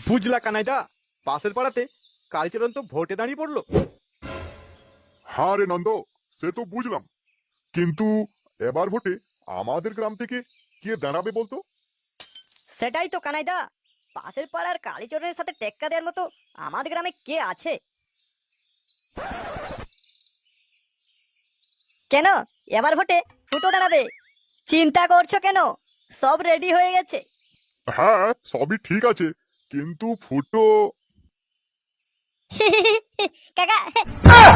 বুঝলা কানাইদা, পাশের পাড়াতে কালীচরণ তো ভোটে দাঁড়িয়ে পড়লো। হ্যাঁ রে নন্দ, সে তো বুঝলাম, কিন্তু এবার ভোটে আমাদের গ্রাম থেকে কে দাঁড়াবে বলতো? সেটাই তো কানাইদা, পাশের পাড়ার কালীচরণের সাথে টেক্কা দেওয়ার মতো আমাদের গ্রামে কে আছে? কেন এবার ভোটে ফুটো দাঁড়াবে? চিন্তা করছো কেন? সব রেডি হয়ে গেছে। হ্যাঁ, সবই ঠিক আছে, কিন্তু ফুটো। কাকা,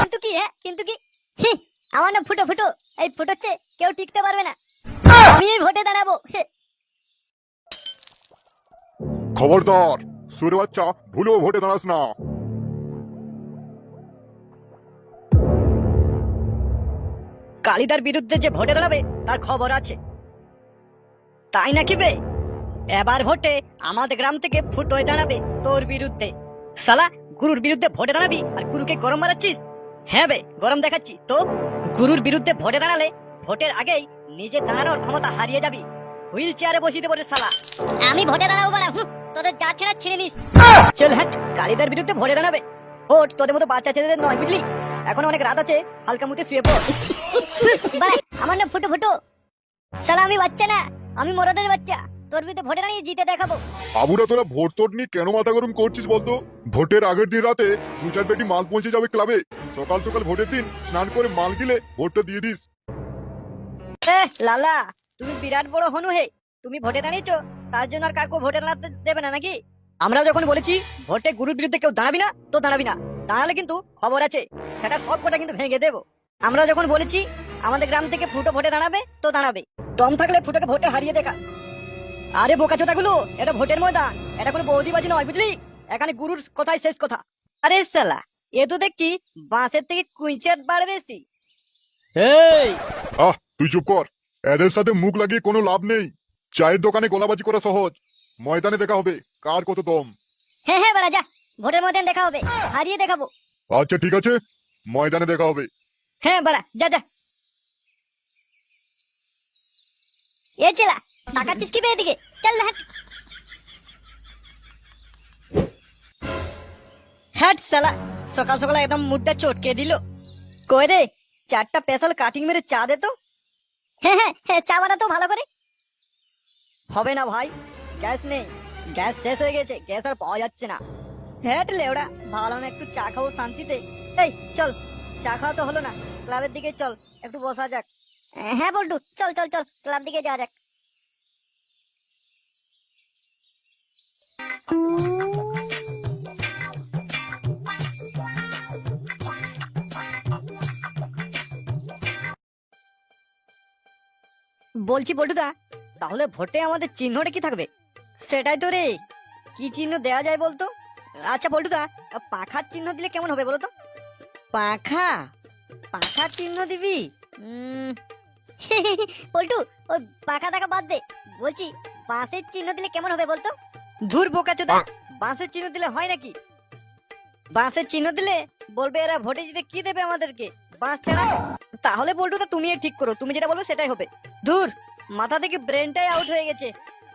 কিন্তু কি? কিন্তু কি? আমার না ফুটো ফুটো, এই ফুটোচ্ছে কেউ টিকতে পারবে না। আমি এই ভোটে দাঁড়াবো। খবরদার, সুরে বাচ্চা, ভুলেও ভোটে দাঁড়াস না। কালিদার বিরুদ্ধে যে ভোটে দাঁড়াবে তার খবর আছে, তাই নাকি বে? এবার ভোটে আমাদের গ্রাম থেকে ফুটোয় দাঁড়াবে তোর বিরুদ্ধে। শালা, গুরুর বিরুদ্ধে ভোটে দাঁড়াবি আর গুরুকে গরম মারাচ্ছিস? হ্যাঁ বে, গরম দেখাচ্ছি তো। গুরুর বিরুদ্ধে ভোটে দাঁড়ালে ভোটের আগেই নিজে দাঁড়ানোর ক্ষমতা হারিয়ে যাবি, হুইল চেয়ারে বসিয়ে দেবো রে শালা। আমি ভোটে দাঁড়াবো বড়া, তোদের যা ছেড়া ছিঁড়ে নিস। চল হ্যাঁ, কালিদার বিরুদ্ধে ভোটে দাঁড়াবে। ভোট তোদের মতো বাচ্চা ছেলেদের নয়, বুঝলি? এখন অনেক রাত আছে, হালকা মুতে শুয়ে পড়। আমার না ফুটো ফুটো, শালা আমি বাচ্চা না, আমি মরাদের বাচ্চা। তোর বিরুদ্ধে ভোটে দাঁড়িয়ে জিতে দেখাবো। বাবুরা, তোরা ভোট তোট নিয়ে কেন মাথা গরম করছিস বলতো? ভোটের আগের দিন রাতে 2-4 পেটি মাল পৌঁছে যাবে ক্লাবে। সকাল সকাল ভোটের দিন স্নান করে মাল গিলে ভোটটা দিয়ে দিস। লালা, তুমি বিরাট বড় হনু হে। তুমি ভোটে দাঁড়িয়েছো, তার জন্য আর কাকু ভোটে দাঁড়াতে দেবে না নাকি? আমরা যখন বলেছি ভোটে গুরুর বিরুদ্ধে কেউ দাঁড়াবি না, তো দাঁড়াবি না। দাঁড়ালে কিন্তু খবর আছে, সেটা সব কটা কিন্তু ভেঙে দেবো। আমরা যখন বলেছি আমাদের গ্রাম থেকে ফুটো ভোটে দাঁড়াবে, তো দাঁড়াবে। দম থাকলে ফুটোকে ভোটে হারিয়ে দেখা। আরে বোকাচোদা গুলো, এটা ভোটের ময়দান, এটা কোনো বৌদিবাজি নয়, বুঝলি? এখানে গুরুর কথাই শেষ কথা। আরে শালা, এ তো দেখছি বাঁশের থেকে কুইঞ্চার বার বেশি। এই, তুই চুপ কর, এদের সাথে মুখ লাগিয়ে কোনো লাভ নেই। চায়ের দোকানে গোলাবাজি করা সহজ, ময়দানে দেখা হবে কার কত দম। হ্যাঁ হ্যাঁ বাড়া, যা, ভোটের ময়দান দেখা হবে, হারিয়ে দেখাবো। আচ্ছা ঠিক আছে, ময়দানে দেখা হবে। হ্যাঁ বাড়া, যা যা। এ চেলা, তাকাচ্ছিস কি বে এদিকে? চল না, হাট। হ্যাট শালা, সকাল সকাল একদম মুডটা চটকে দিল। কই রে, 4টা স্পেশাল কাটিং মেরে চা দে তো। হ্যাঁ হ্যাঁ হ্যাঁ, চা বানা তো ভালো করে। হবে না ভাই, গ্যাস নেই, গ্যাস শেষ হয়ে গেছে, গ্যাস আর পাওয়া যাচ্ছে না। হ্যাট লেওড়া, ভালো না একটু চা খাবো শান্তিতে। এই চল, চা খাওয়া তো হলো না, ক্লাবের দিকে চল, একটু বসা যাক। হ্যাঁ বল্টু, চল চল চল, ক্লাব দিকে যাওয়া যাক। বলছি বল্টুদা, তাহলে ভোটে আমাদের চিহ্নটা কি থাকবে? সেটাই তো রে, কি চিহ্ন দেয়া যায় বলতো? আচ্ছা বল্টুদা, পাখার চিহ্ন দিলে কেমন হবে বলো তো? পাখা, পাখার চিহ্ন দিবি? পল্টু, ওই পাখা টাকা বাদ দে, বলছি বাঁশের চিহ্ন দিলে কেমন হবে বলতো? ধুর বোকাচোদা, বাঁশের চিহ্ন দিলে হয় নাকি? বাঁশের চিহ্ন দিলে বলবে এরা ভোটে জিতে কি দেবে আমাদেরকে, বাঁশ ছাড়া। তাহলে বল্টুদা তুমি ঠিক করো, তুমি যেটা বলবে সেটাই হবে। ধুর, মাথা থেকে ব্রেনটাই আউট হয়ে গেছে,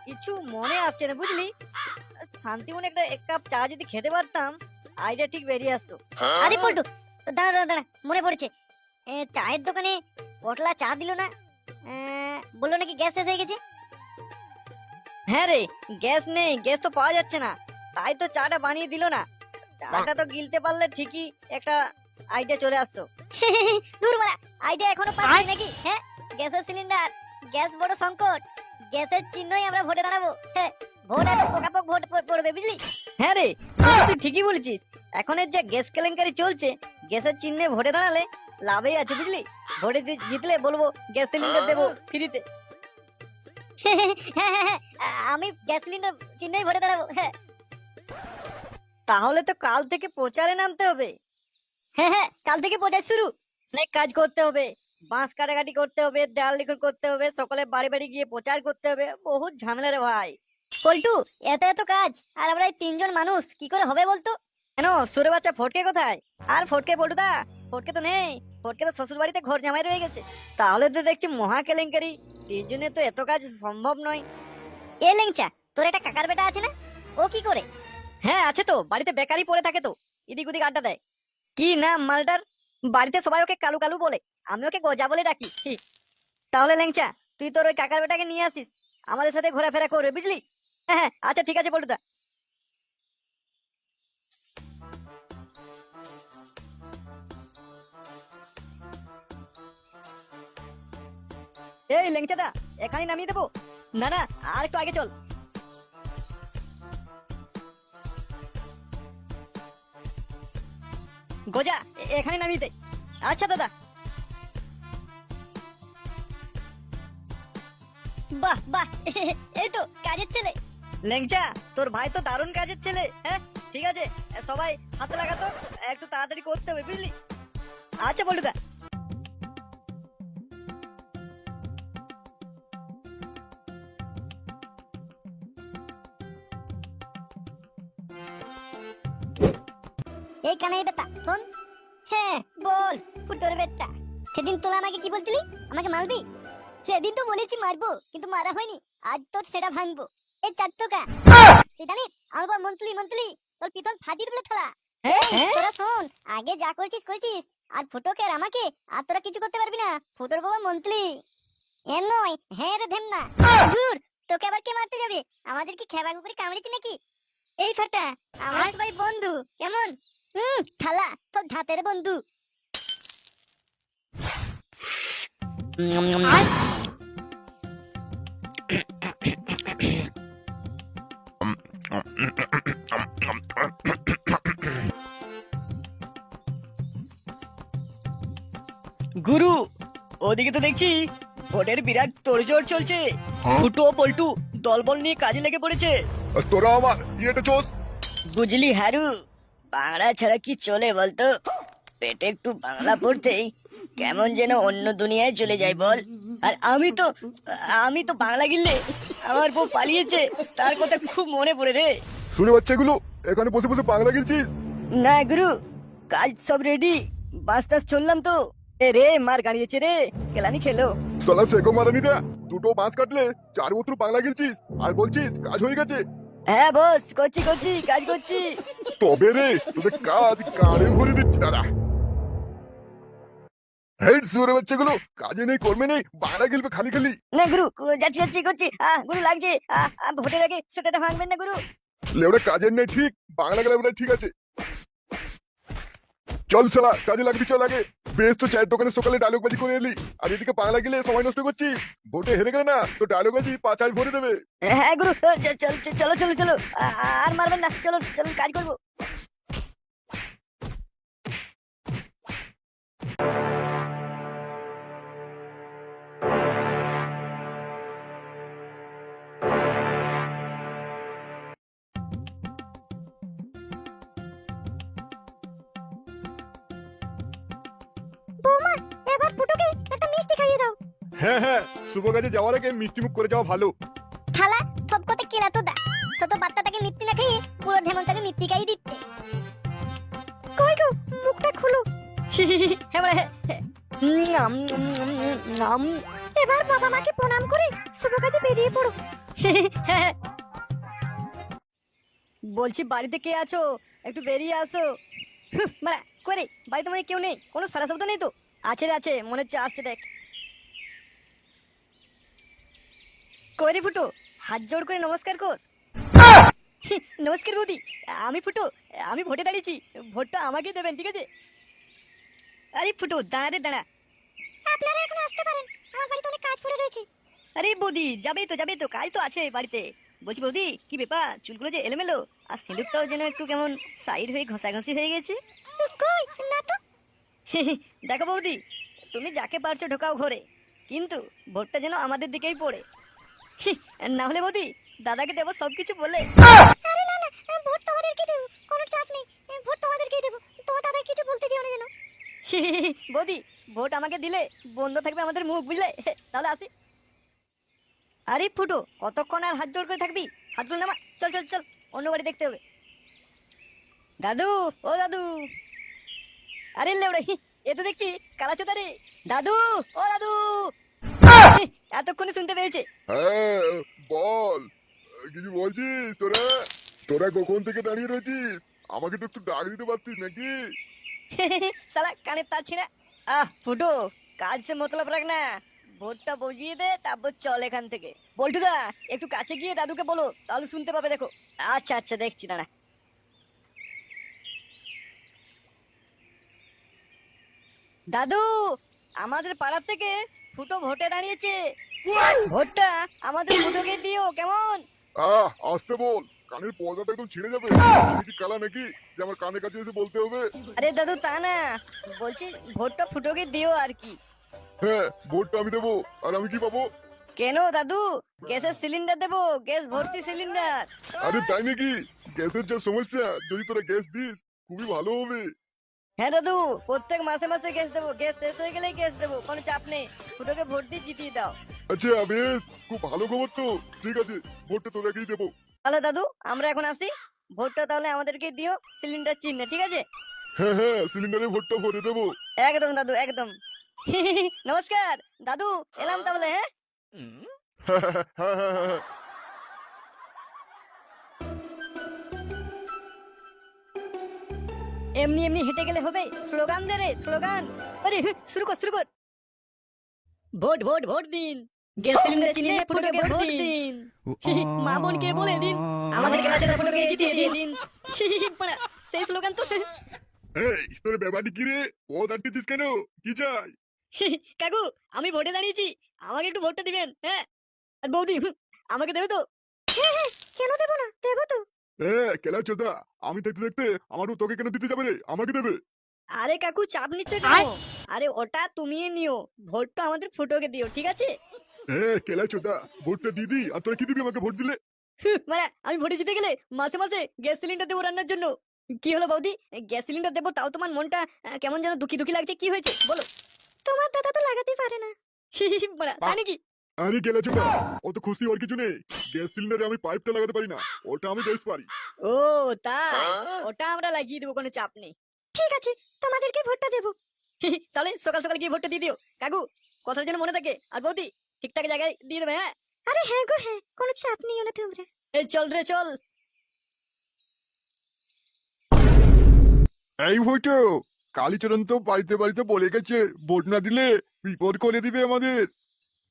কিছু মনে আসছে না, বুঝলি? শান্তি মনে একটা এক কাপ চা যদি খেতে পারতাম, আইডিয়া ঠিক বেরিয়ে আসতো। আরে পল্টু, দাঁড়া দাঁড়া দাঁড়া, মনে পড়েছে, চায়ের দোকানে পটলা চা দিল না, বললো নাকি গ্যাস শেষ হয়ে গেছে। হ্যাঁ রে, গ্যাস নেই, গ্যাস তো পাওয়া যাচ্ছে না, তাই তো চাটা বানিয়ে দিল না। চাটা তো গিলতে পারলে ঠিকই একটা আইডিয়া চলে আসতো। দূর মারা, আইডিয়া এখনো পাইনি নাকি? হ্যাঁ, গ্যাসের সিলিন্ডার, গ্যাস বড় সংকট, গ্যাসের চিহ্নই আমরা ভোটে দাঁড়াবো। হ্যাঁ, ভোট এত পোকাপোক ভোট পড়বে, বুঝলি? হ্যাঁ রে, তুই ঠিকই বলেছিস, এখন এর যা গ্যাস কেলেঙ্কারি চলছে, গ্যাসের চিহ্নে ভোটে দাঁড়ালে লাভই আছে, বুঝলি? ভোটে জিতলে বলবো গ্যাস সিলিন্ডার দেবো ফ্রিতে। আমি গ্যাস সিলিন্ডার চিহ্নই ভোটে দাঁড়াবো। হ্যাঁ, তাহলে তো কাল থেকে প্রচারে নামতে হবে। হ্যাঁ হ্যাঁ, কাল থেকে প্রচার শুরু, অনেক কাজ করতে হবে, বাঁশ কাটাকাটি করতে হবে, দেয়াল লিখন করতে হবে, সকলে বাড়ি বাড়ি গিয়ে প্রচার করতে হবে, বহুত ঝামেলা রে ভাই। পল্টু, এত এত কাজ, আর আমরা এই 3জন মানুষ, কি করে হবে বলতো? কেন, সুরে বাচ্চা ফটকে কোথায়? আর ফটকে পল্টুদা, ফটকে তো নেই, ফটকে তো শ্বশুর বাড়িতে ঘর জামাই রয়ে গেছে। তাহলে তো দেখছি মহা কেলেঙ্কারি, 3জনে তো এত কাজ সম্ভব নয়। এ লেংচা, তোর একটা কাকার বেটা আছে না, ও কি করে? হ্যাঁ আছে তো, বাড়িতে বেকারই পড়ে থাকে তো, এদিক ওদিক আড্ডা দেয়। কি নাম মালটার? বাড়িতে সবাই ওকে কালু কালু বলে, আমি ওকে গজা বলে ডাকি। তাহলে ল্যাংচা, তুই তোর ওই কাকার বেটাকে নিয়ে আসিস, আমাদের সাথে ঘোরাফেরা করবে, বুঝলি? হ্যাঁ হ্যাঁ, আচ্ছা ঠিক আছে বলটুদা। এই ল্যাংচাদা, এখানে নামিয়ে দেবো? না না, আর একটু আগে চল। গোজা, এখানে নামিয়ে দে। আচ্ছা দাদা। বাহ বাহ, এই তো কাজের ছেলে। ল্যাংচা, তোর ভাই তো দারুণ কাজের ছেলে। হ্যাঁ ঠিক আছে, সবাই হাতে লাগাতো, একটু তাড়াতাড়ি করতে হবে, বুঝলি? আচ্ছা বলটুদা। এই কানাই বেটা শোন। হ্যাঁ বল ফুটোর বেটা, সেদিন তোরা আমাকে কি বলছিলি? আমাকে মারবি? সেদিন তো বলেছি মারবো, কিন্তু মারা হয়নি। আজ তোর সেটা ভাঙবো। এই চার টাকা তুই জানিস আমার মন্ত্রী মন্ত্রী তোর পিতন ফাটিয়ে দেবে থালা। তোরা শোন, আগে যা করছিস করছিস, আর ফুটোকে আর আমাকে আর তোরা কিছু করতে পারবি না। ফুটোর বাবা মন্ত্রী এম নয়, হ্যাঁ রে ধেম না। ধুর, তোকে আবার কে মারতে যাবে? আমাদের কি খেবা করে কামড়েছি নাকি? এই ফাটা, আমরা সবাই বন্ধু, কেমন? থালা তোর ধাতের বন্ধু। গুরু, ওদিকে তো দেখছি ভোটের বিরাট তোড়জোড় চলছে। ফুটো পল্টু দলবল নিয়ে কাজে লেগে পড়েছে। আর তোরা আমার ইয়েতে চোস। বুঝলি হারু, বাংলা ছাড়া কি চলে বলতো? পেটে একটু বাংলা পড়তেই কেমন যেন অন্য দুনিয়ায় চলে যায় বল। আর আমি তো বাংলা গিললে আমার বউ পালিয়েছে, তার কথা খুব মনে পড়ে রে। শুনে বাচ্চাগুলো এখানে বসে বসে বাংলা গেলছিস? না গুরু, কাজ সব রেডি, বাস টাস চললাম তো। এ রে মার গাড়িয়েছে রে, কেলানি খেলো। সালা সেগো মারানিটা, দুটো বাঁশ কাটলে 4 বছর বাংলা গেলছিস আর বলছিস কাজ হয়ে গেছে? হ্যাঁ বস, করছি কাজ করছি। তবে রে তোদের কাজ কারে ভরে দিচ্ছি দাদা। হেড সুরে বাচ্চাগুলো, কাজে নেই কর্মে নেই, বাংলা গেলবে খালি খালি। না গুরু, যাচ্ছি করছি। গুরু লাগছে, ভোটের আগে সেটা ভাঙবেন না গুরু। লেওড়া কাজের নেই ঠিক, বাংলা গেলে বোধহয় ঠিক আছে। চল শালা কাজে লাগবি, চল আগে। বেশ তো চায়ের দোকানে সকালে ডায়লগ বাজি করে এলি, আর এদিকে বাংলা গেলে সময় নষ্ট করছিস। ভোটে হেরে গেলে না তো ডায়লগ বাজি 5 ভরে দেবে। হ্যাঁ গুরু, চলো, আর মারবেন না, চলো কাজ করবো। এবার ফুটোকে একটা মিষ্টি খাইয়ে দাও। হ্যাঁ হ্যাঁ, শুভ কাজে যাওয়ার আগে মিষ্টি মুখ করে যাওয়া ভালো। থালা সব কথা কেলা তো দা, ছোট বাচ্চাটাকে মিষ্টি না খাইয়ে পুরো ঢেমনটাকে মিষ্টি খাইয়ে দিচ্ছে। কই গো, মুখটা খুলো। হ্যাঁ বলে, এবার বাবা মাকে প্রণাম করে শুভ কাজে বেরিয়ে পড়ো। বলছি বাড়িতে কে আছো, একটু বেরিয়ে আসো। মানে করে বাড়িতে মনে হয় কেউ নেই, কোনো সারা শব্দ নেই তো? আছে মনে হচ্ছে আসছে, দেখ। কই রে ফুটো, হাত জোড় করে নমস্কার কর। নমস্কার বৌদি, আমি ফুটো, আমি ভোটে দাঁড়িয়েছি, ভোটটা আমাকে দেবেন, ঠিক আছে? আরে ফুটো দাঁড়া। আপনারা এখন আসতে পারেন, আমার বাড়িতে অনেক কাজ পড়ে রয়েছে। আরে বৌদি, যাবে তো কাজ তো আছে বাড়িতে। বলছি বৌদি, কি ব্যাপার, চুলগুলো যে এলোমেলো, আর সিঁদুরটাও যেন একটু কেমন সাইড হয়ে ঘষাঘষি হয়ে গেছে। কই না তো। দেখো বৌদি, তুমি যাকে পারছো ঢোকাও ঘরে, কিন্তু ভোটটা যেন আমাদের দিকেই পড়ে। না হলে বৌদি দাদাকে দেবো সবকিছু বলে। আরে না, ভোট তোমাদেরকে দেব, কোনো চাপ নেই। ভোট তোমাদেরকেই দেব, তোমার দাদা কিছু বলতে যেও না যেন। বৌদি, ভোট আমাকে দিলে বন্ধ থাকবে আমাদের মুখ, বুঝলে? তাহলে আসি। আরে ফুটো, কতক্ষণ আর হাত জোড় করে থাকবি? হাতগুলো নামা, চল, অন্য বাড়ি দেখতে হবে। দাদু, ও দাদু। আরে লেউড়া, এ তো দেখছি কালাচোদা রে। দাদু, ও দাদু। এতক্ষণে শুনতে পেয়েছে। হ্যাঁ বল, কিছু বলছিস তোরা? তোরা কখন থেকে দাঁড়িয়ে রয়েছিস? আমাকে তো একটু ডাক দিতে পারতিস নাকি? সালা কানে তার ছিঁড়া। ফুটো, কাজ সে মতলব রাখ না, ভোটটা বজিয়ে দে তারপর চল এখান থেকে। বল্টুদা, একটু কাছে গিয়ে দাদুকে বলো, তাহলে শুনতে পাবে। দেখো। আচ্ছা আচ্ছা, দেখছি দাঁড়া। দাদু, আমাদের পাড়ার থেকে ফুটো ভোটে দাঁড়িয়েছে। ভোটটা আমাদের ফুটোকে দিও, কেমন? আসতে বল, কানের পর্দাটা একদম ছিঁড়ে যাবে। আমি কি কালা নাকি যে আমার কানের কাছে এসে বলতে হবে? আরে দাদু, তা না, বলছি ভোটটা ফুটোকে দিও আর কি। হ্যাঁ, ভোটটা আমি দেবো। আর আমি কি পাবো? কেন দাদু, গ্যাসের সিলিন্ডার দেবো, গ্যাস ভর্তি সিলিন্ডার। আরে তাই নাকি? গ্যাসের যা সমস্যা, যদি তোরা গ্যাস দিস খুবই ভালো হবে। হ্যাঁ দাদু, প্রত্যেক মাসে মাসে গ্যাস দেবো, গ্যাস শেষ হয়ে গেলেই গ্যাস দেবো, কোনো চাপ নেই। ফুটোকে ভোট দিয়ে জিতিয়ে দাও। আচ্ছা বেশ, খুব ভালো খবর তো। ঠিক আছে, ভোটটা তোদেরকেই দেবো। তাহলে দাদু, আমরা এখন আসি। ভোটটা তাহলে আমাদেরকে দিও সিলিন্ডার চিহ্নে, ঠিক আছে? হ্যাঁ হ্যাঁ, সিলিন্ডারে ভোটটা ভরে দেবো। একদম দাদু, একদম। নমস্কার দাদু, এলাম তাহলে। হ্যাঁ, হ্যাঁ হ্যাঁ হ্যাঁ হ্যাঁ হ্যাঁ। এমনি এমনি হেঁটে গেলে হবে? স্লোগান দে রে, স্লোগান। আরে শুরু কর, শুরু কর। ভোট ভোট ভোট দিন, গ্যাস সিলিন্ডার চিহ্নে ফুটোকে ভোট দিন। মা বোনকে বলে দিন, আমাদের ক্লাসের ফুটোকে জিতিয়ে দিন। বাড়া, সেই স্লোগান তো। এই তোর ব্যাপারটি কি রে? ও দাঁড়িয়েছিস কেন? কি চাই? কাকু, আমি ভোটে দাঁড়িয়েছি, আমাকে একটু ভোটটা দিবেন। হ্যাঁ, আর বৌদি, আমাকে দেবে তো? কেন দেবো না, দেবো তো। কেলা চোদা, আমি দেখতে দেখতে আমারও তোকে কেন দিতে যাবে রে? আমাকে দেবে। আরে কাকু, চাপ নিচ্ছ কেন? আরে ওটা তুমি নিও, ভোটটা আমাদের ফুটোকে দিও, ঠিক আছে? কেলা চোদা, ভোটটা দিদি আর তোরা কি দিবি আমাকে ভোট দিলে? মানে আমি ভোটে জিতে গেলে মাসে মাসে গ্যাস সিলিন্ডার দেবো রান্নার জন্য। কি হলো বৌদি, গ্যাস সিলিন্ডার দেবো, তাও তোমার মনটা কেমন যেন দুঃখী দুঃখী লাগছে, কি হয়েছে বলো? তোমার দাদা তো লাগাতে পারে না। মানে তাই নাকি? আরে কেলা চোদা, অত খুশি ওর কিছু নেই। গ্যাস সিলিন্ডারে আমি পাইপটা লাগাতে পারি না, ওটা আমি বেশ পারি। ও তাই, ওটা আমরা লাগিয়ে দেবো, কোনো চাপ নেই। ঠিক আছে, তোমাদেরকে ভোটটা দেবো। তাহলে সকাল সকাল গিয়ে ভোটটা দিয়ে দিও কাকু, কথাটা যেন মনে থাকে। আর বৌদি, ঠিকঠাক জায়গায় দিয়ে দেবে। হ্যাঁ, আরে হ্যাঁ গো হ্যাঁ, কোনো চাপ নিও না তোমরা। এই চল রে চল। এই ভোটো, কালীচরণ তো বাড়িতে বাড়িতে বলে গেছে ভোট না দিলে বিপদ করে দিবে আমাদের।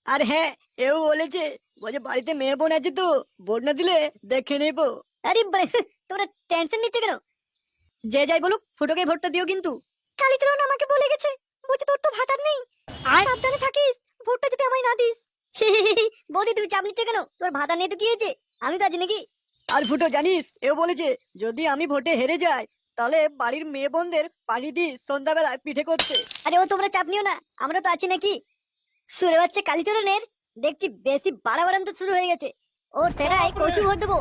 আর হ্যাঁ, এও বলেছে, বলছে বাড়িতে মেয়ে বোন আছে তো, ভোট না দিলে দেখে নেবো। আরে তোমরা টেনশন নিচ্ছ কেন? যে যাই বলুক, ফুটোকে ভোটটা দিও কিন্তু। কালীচরণ আমাকে বলে গেছে, বলছে তোর তো ভাতার নেই, সাবধানে থাকিস, ভোটটা যদি আমায় না দিস। বৌদি, তুমি চাপ নিচ্ছ কেন? তোর ভাতা নেই তো কি হয়েছে? আমি তো আছি নাকি? আর ফুটো জানিস, এও বলেছে যদি আমি ভোটে হেরে যাই, তাহলে বাড়ির মেয়ে বোনদের পানি দিস সন্ধ্যাবেলায় পিঠে করতে। আরে ও তোমরা চাপ নিও না, আমরা তো আছি নাকি? সুরে বাচ্চা কালীচরণের দেখছি বেশি বাড়াবাড়ান্ত শুরু হয়ে গেছে। ওর সেরাই কচু ভোট দেবো।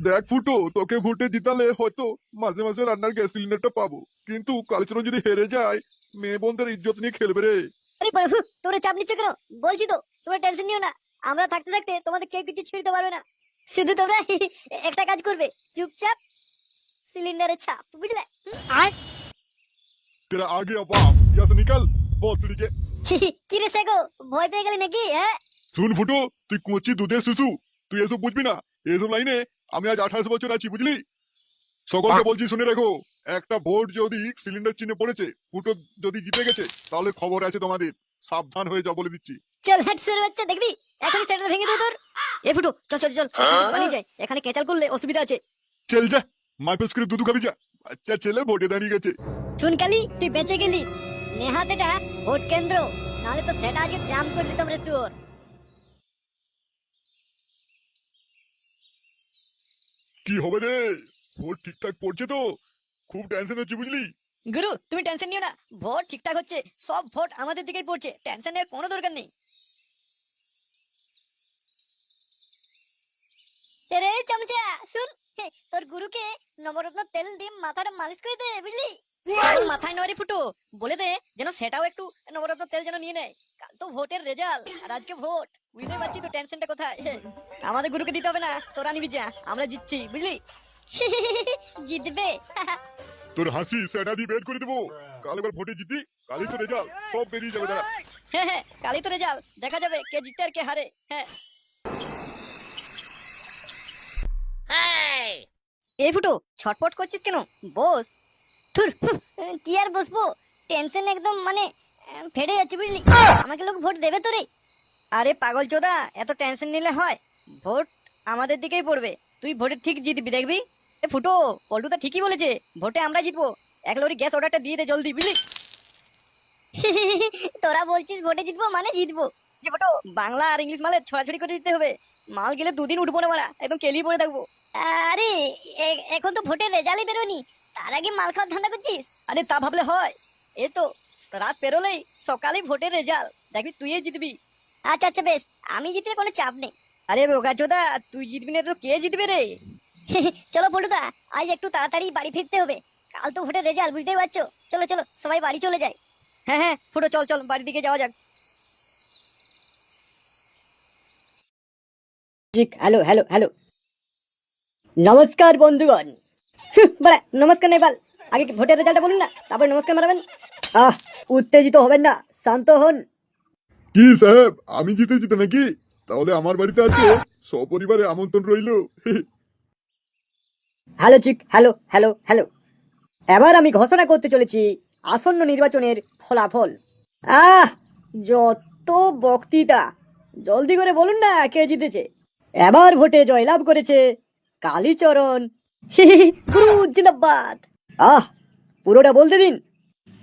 দেখ ফুটো, তোকে ভোটে জিতালে হয়তো মাঝে মাঝে রান্নার গ্যাস সিলিন্ডারটা পাবো, কিন্তু কালীচরণ যদি হেরে যায় মেয়ে বোনদের ইজ্জত নিয়ে খেলবে রে। আরে তোমরা চাপ নিচ্ছ কেন? বলছি তো, তোমরা টেনশন নিও না, আমরা থাকতে থাকতে তোমাদের কেউ কিছু ছিঁড়তে পারবে না। শুধু তোমরা একটা কাজ করবে, চুপচাপ সিলিন্ডারে ছাপ, বুঝলে? तेरा आ गया बाप, यहाँ से निकल भोसड़ी के। কি রে সেগো, ভয় পেয়ে গেলি নাকি? হ্যাঁ, শুন ফুটো, তুই কচি দুধের শিশু, তুই এসব বুঝবি না। এসব লাইনে আমি আজ 28 বছর আছি, বুঝলি? সকলকে বলছি শুনে রাখো, একটা ভোট যদি সিলিন্ডার চিহ্নে পড়েছে, ফুটো যদি জিতে গেছে, তাহলে খবর আছে তোমাদের। সাবধান হয়ে যাও বলে দিচ্ছি। চল হাট সুরে বাচ্চা, দেখবি এখনই সেটা ভেঙে দেবো তোর। এ ফুটো, চল চল চল, পালিয়ে যাই, এখানে কেচাল করলে অসুবিধা আছে। চল যা, মাইপেস করে দুধু খাবি যা। বাচ্চা ছেলে ভোটে দাঁড়িয়ে গেছে। শুন কালি, তুই বেঁচে গেলি। নেহাত এটা ভোট কেন্দ্র, নাহলে তো সেটা আগে জাম করে দিতাম রে শুয়োর। কি হবে রে? ভোট ঠিকঠাক পড়ছে তো? খুব টেনশন হচ্ছে বুঝলি? গুরু, তুমি টেনশন নিও না, ভোট ঠিকঠাক হচ্ছে, সব ভোট আমাদের দিকেই পড়ছে, টেনশন নেওয়ার কোনো দরকার নেই। রে চামচা, শুন, তোর গুরুকে নবরত্ন তেল দিয়ে মাথাটা মালিশ করে দে, বুঝলি? তোর মাথায় নয় রে ফুটো, বলে দে যেন সেটাও একটু নবরত্ন তেল যেন নিয়ে নেয়। কাল তো ভোটের রেজাল্ট, আর আজকে ভোট, বুঝতে পারছি তো টেনশনটা কোথায়। আমাদের গুরুকে দিতে হবে না, তোরা নিবি যা, আমরা জিতছি, বুঝলি? জিতবে। তোর হাসি সেটা দিয়ে বের করে দেবো। কাল এবার ভোটে জিতি, কালই তো রেজাল্ট, সব বেরিয়ে যাবে দাঁড়া। হ্যাঁ হ্যাঁ, কালই তো রেজাল্ট, দেখা যাবে কে জিতে আর কে হারে। হ্যাঁ। এই ফুটো ছটপট করছিস কেন? বস। ধুর, কি আর বসবো, টেনশন একদম মানে ফেটে যাচ্ছে বুঝলি। আমাকে লোক ভোট দেবে তো রে? আরে পাগল চোদা, এত টেনশন নিলে হয়? ভোট আমাদের দিকেই পড়বে, তুই ভোটে ঠিক জিতবি দেখবি। এ ফুটো, পল্টুদা ঠিকই বলেছে, ভোটে আমরা জিতবো। 1 লরি গ্যাস অর্ডারটা দিয়ে দে জলদি বুঝলি। তোরা বলছিস ভোটে জিতবো মানে জিতবো? যে ফুটো, বাংলা আর ইংলিশ মালে ছড়াছড়ি করে দিতে হবে। মাল গেলে 2 দিন উঠবো না মারা, একদম কেলিয়ে পড়ে থাকবো। আরে এখন তো ভোটের রেজাল্টই বেরোনি, তার আগে মাল খাওয়ার ধান্দা করছিস? আরে তা ভাবলে হয়? এ তো রাত পেরোলেই সকালেই ভোটের রেজাল্ট, দেখবি তুইই জিতবি। আচ্ছা আচ্ছা বেশ, আমি জিতলে কোনো চাপ নেই। আরে বোকা চোদা, তুই জিতবি না তো কে জিতবে রে? চলো পটুদা, আজ একটু তাড়াতাড়ি বাড়ি ফিরতে হবে, কাল তো ভোটের রেজাল্ট বুঝতেই পারছো। চলো চলো সবাই বাড়ি চলে যাই। হ্যাঁ হ্যাঁ ফুটো, চল চল বাড়ির দিকে যাওয়া যাক। হ্যালো হ্যালো হ্যালো, নমস্কার বন্ধুগণ। বড়া নমস্কার নেই বাল, আগে ভোটের রেজাল্টটা বলুন না, তারপর নমস্কার মারাবেন। উত্তেজিত হবেন না, শান্ত হন। কি সাহেব, আমি জিতেছি তো নাকি? তাহলে আমার বাড়িতে আজকে সপরিবারে আমন্ত্রণ রইলো। হ্যালো চিক, হ্যালো হ্যালো হ্যালো। এবার আমি ঘোষণা করতে চলেছি আসন্ন নির্বাচনের ফলাফল। যত বক্তৃতা, জলদি করে বলুন না কে জিতেছে। এবার ভোটে জয়লাভ করেছে কালীচরণ। গুরু জিন্দাবাদ। পুরোটা বলতে দিন।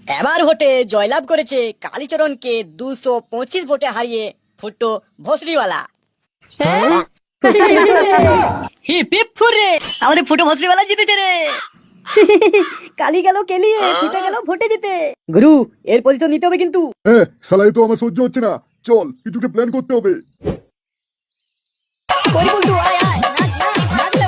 এবার ভোটে জয়লাভ করেছে কালীচরণকে 225 ভোটে হারিয়ে ফুটো ভস্রিওয়ালা। হিপ হিপ হুররে, আমাদের ফুটো ভস্রিওয়ালা জিতেছে রে। কালি গেল কেলিয়ে, ফুটে গেল ভোটে জিতে। গুরু, এর পজিশন নিতে হবে কিন্তু। হ্যাঁ শালা, এ তো আমার সহ্য হচ্ছে না, চল কিছুকে প্ল্যান করতে হবে। কই বলতু, আয় আয়, নাচ নাচ নাচ লে।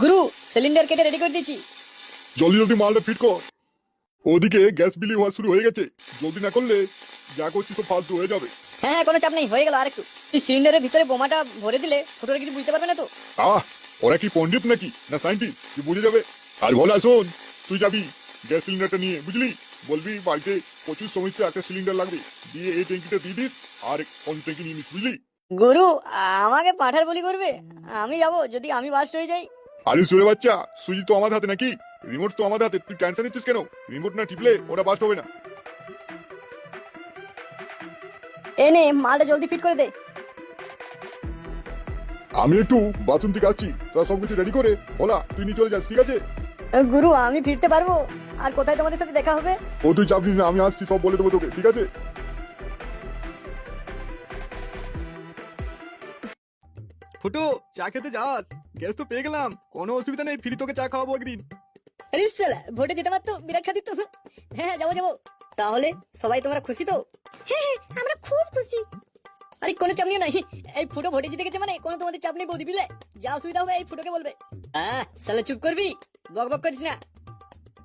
গুরু, সিলিন্ডার কেটে রেডি করে দিয়েছি। জলদি জলদি মালটা ফিট কর। ওদিকে গ্যাস বিলি হওয়া শুরু হয়ে গেছে, জলদি না করলে যা করছিস তো ফালতু হয়ে যাবে। হ্যাঁ হ্যাঁ, কোনো চাপ নেই, হয়ে গেল আরেকটু। তুই সিলিন্ডারের ভিতরে বোমাটা ভরে দিলে ফুটোরে কিছু বুঝতে পারবে না তো। ওরা কি পণ্ডিত নাকি না সায়েন্টিস্ট কি বুঝে যাবে? আর বলা শোন, তুই যাবি গ্যাস সিলিন্ডারটা নিয়ে বুঝলি, বলবি বাড়িতে প্রচুর সমস্যা, একটা সিলিন্ডার লাগবে, দিয়ে এই ট্যাঙ্কিটা দিয়ে দিস আর অন্য ট্যাঙ্কি নিয়ে নিস বুঝলি। গুরু, আমাকে পাঠার বলি করবে? আমি যাব যদি আমি বাস্ট হয়ে যাই। আরে সুরে বাচ্চা, সুইচ তো আমাদের হাতে নাকি, রিমোট তো আমাদের হাতে, তুই টেনশন নিচ্ছিস কেন? রিমোট না টিপলে ওরা বাস্ট হবে না। এনে মালটা জলদি ফিট করে দে। আমি একটু বাথরুম থেকে আসছি, তোরা সবকিছু রেডি করে ওলা তুই নিয়ে চলে যাস, ঠিক আছে? গুরু, আমি ফিরতে পারবো? আর কোথায় তোমাদের সাথে দেখা হবে? ও তুই চাপ নিস না, আমি আসছি, সব বলে দেবো তোকে, ঠিক আছে? ফুটো, চা খেতে যাস? গ্যাস তো পেয়ে গেলাম, কোনো অসুবিধা নেই, ফ্রি তোকে চা খাওয়াবো একদিন। আরে শালা, ভোটে যেতে পারতো, বিরাট খাতি তো। হ্যাঁ যাবো যাবো। তাহলে সবাই তোমরা খুশি তো? হ্যাঁ আমরা খুব খুশি। আরে কোনো চাপ নিও না, এই ফুটো ভোটে জিতে গেছে মানে কোনো তোমাদের চাপ নেই বৌদি, বুঝলে? যা অসুবিধা হবে এই ফুটোকে বলবে। শালা চুপ করবি, বক বক করিস না।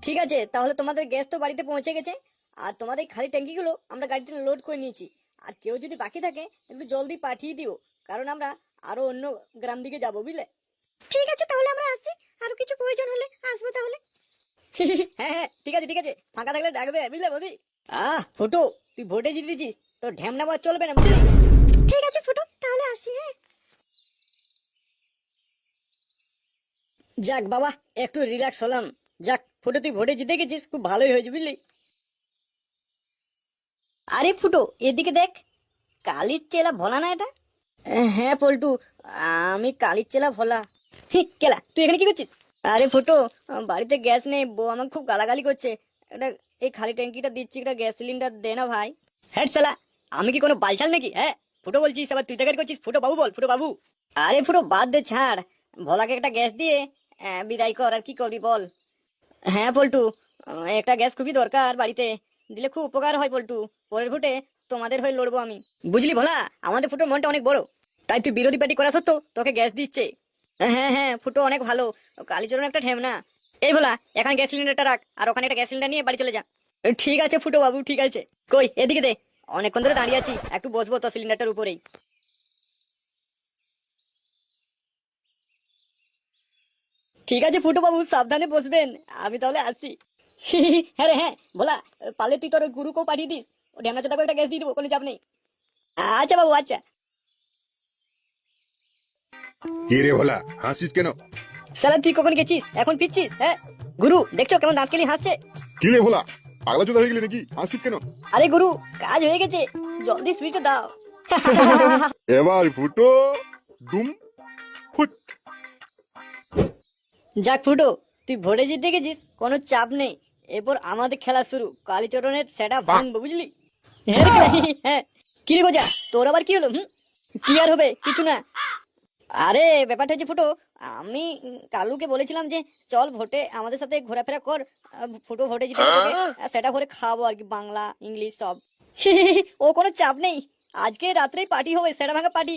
ঠিক আছে, তাহলে তোমাদের গ্যাস তো বাড়িতে পৌঁছে গেছে, আর তোমাদের খালি ট্যাঙ্কিগুলো আমরা গাড়িতে লোড করে নিয়েছি। আর কেউ যদি বাকি থাকে একটু জলদি পাঠিয়ে দিও, কারণ আমরা আরো অন্য গ্রাম দিকে যাবো, বুঝলে? ঠিক আছে তাহলে আমরা আসি, আরো কিছু প্রয়োজন হলে আসবো তাহলে। হ্যাঁ হ্যাঁ ঠিক আছে ঠিক আছে, ফাঁকা থাকলে ডাকবে, বুঝলে বৌদি? ফুটো, তুই ভোটে জিতেছিস, তোর ঢ্যামনা বাদ চলবে না, বুঝলি? ঠিক আছে ফুটো, তাহলে আসি। হ্যাঁ যাক বাবা, একটু রিল্যাক্স হলাম। যাক ফুটো, তুই ভোটে জিতে গেছিস, খুব ভালোই হয়েছে বুঝলি। আরে ফুটো, এদিকে দেখ, কালির চেলা ভোলা না এটা? হ্যাঁ পল্টু, আমি কালির চেলা ভোলা। কেলা, তুই এখানে কি করছিস? আরে ফুটো, বাড়িতে গ্যাস নেই, বউ আমাকে খুব গালাগালি করছে। এটা এই খালি ট্যাঙ্কিটা দিচ্ছি, একটা গ্যাস সিলিন্ডার দে না ভাই। হ্যাঁ শালা, আমি কি কোনো বালছাল নাকি? হ্যাঁ ফুটো বলছিস, আবার তুই তাকারি করছিস। ফুটো বাবু বল, ফুটো বাবু। আরে ফুটো বাদ দে, ছাড়, ভোলাকে একটা গ্যাস দিয়ে বিদায় কর, আর কি করবি বল। হ্যাঁ পল্টু, একটা গ্যাস খুবই দরকার, বাড়িতে দিলে খুব উপকার হয় পল্টু। পরের ভোটে তোমাদের হয়ে লড়বো আমি, বুঝলি ভোলা? আমাদের ফুটোর মনটা অনেক বড়, তাই তুই বিরোধী পার্টি করা সত্ত্বেও তোকে গ্যাস দিচ্ছে। হ্যাঁ হ্যাঁ ফুটো অনেক ভালো, কালীচরণ একটা ঠেম না। এই ভোলা, এখানে গ্যাস সিলিন্ডারটা রাখ, আর ওখানে একটা গ্যাস সিলিন্ডার নিয়ে বাড়ি চলে যা। ঠিক আছে ফুটো বাবু, ঠিক আছে। কই এদিকে দে, অনেকক্ষণ ধরে দাঁড়িয়ে আছি, একটু বসবো তো সিলিন্ডারটার উপরেই। ঠিক আছে ফুটো বাবু, সাবধানে বসবেন, আমি তাহলে আসি। হ্যাঁ রে হ্যাঁ, বলা পালে তুই তোর ওই গুরুকেও পাঠিয়ে দিস, ও ঢ্যামনা চোদা করে একটা গ্যাস দিয়ে দেবো, কোনো চাপ নেই। আচ্ছা বাবু আচ্ছা। কি রে ভোলা, হাসিস কেন? শালা তুই কখন গেছিস, এখন ফিরছিস? হ্যাঁ গুরু দেখছো কেমন দাঁত কেলি হাসছে। কি রে ভোলা, পাগলা চোদা হয়ে গেলি নাকি? হাসিস কেন? আরে গুরু কাজ হয়ে গেছে, জলদি সুইচটা দাও। এবার ফুটো দুম ফুট। যাক ফুটো, তুই ভোটে জিতে গেছিস, কোনো চাপ নেই, এরপর আমাদের খেলা শুরু, কালীচরণের সেটা ভাঙবো বুঝলি। হ্যাঁ রে কিলাই, হ্যাঁ কি রে গোজা, তোর আবার কি হলো? কি আর হবে, কিছু না। আরে ব্যাপারটা হচ্ছে ফুটো, আমি কালুকে বলেছিলাম যে চল ভোটে আমাদের সাথে ঘোরাফেরা কর, ফুটো ভোটে জিতে গেছে, সেটা করে খাবো আর কি, বাংলা ইংলিশ সব। ও কোনো চাপ নেই, আজকে রাত্রেই পার্টি হবে, সেটা ভাঙা পার্টি।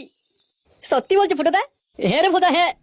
সত্যি বলছি ফুটোদা? হ্যাঁ রে ফুটা হ্যাঁ।